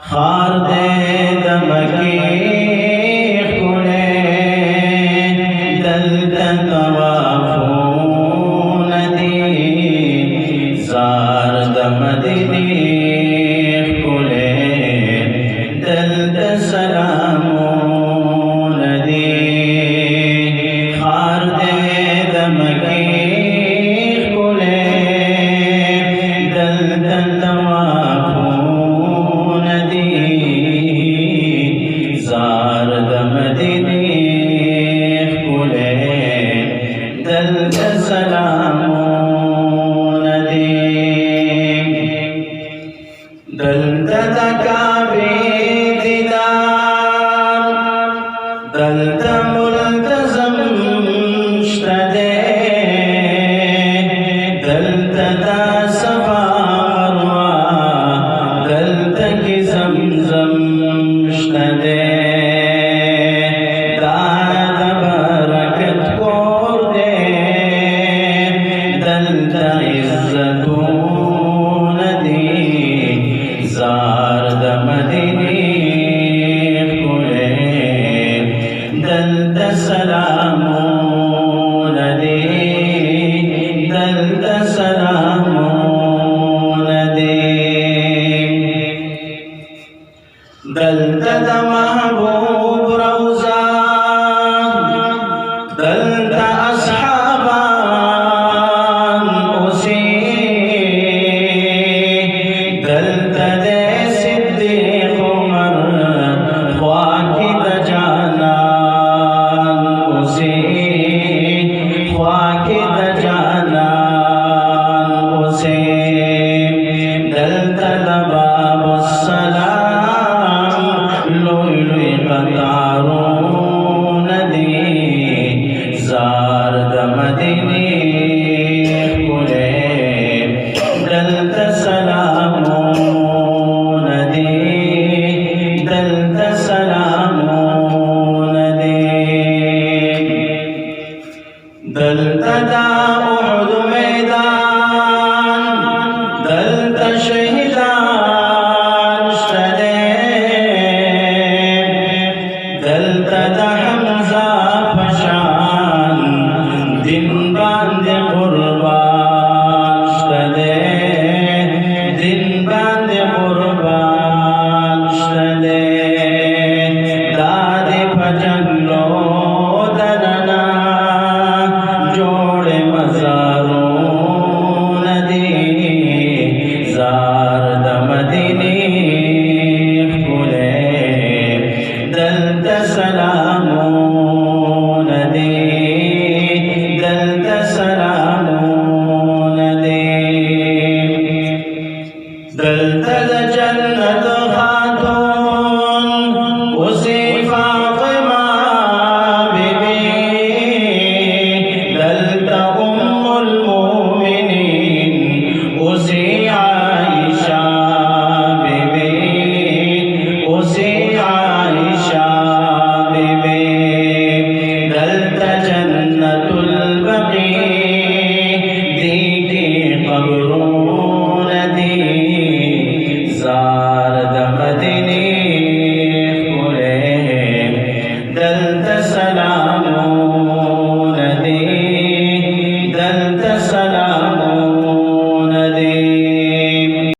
खार दे दमकी खुले दल तवाफून दी जार दमदनी खुले दल सलामून दी खार दे दमकी खुले दल तवाफून जार दमदनी खुले दल सलामून दी दल तकाबी दीदार दल मुल्तज़म शदे दल ता सफा मरवा दल की ज़मज़म शदे जार दमदनी खुले दल सलामून दी दल सलामून दी दल महबूब रौज़ा दल अस्हाबान उसी दल जार दमदनी खुले दल सलामून दी दल सलामून दी दल दा उहद मैदान दल शहीदान शदे दल हमजा फशान दिन बांधे कुर्बान शदे दिन बांधे कुर्बान शदे दादे भजनो दलना जोड़े मज़ारून दी जार दमदनी खुले दल सलामून दी दल सलामून दी दल जन्नत खातून उसी फातिमा बीबी दल उम्मुल मोमिनीन उसी आयशा बीबी उसी आयशा बीबी दल जन्नतुल बकी दी की कब्रून दी जार दमदनी खुले दल सलामून दी दल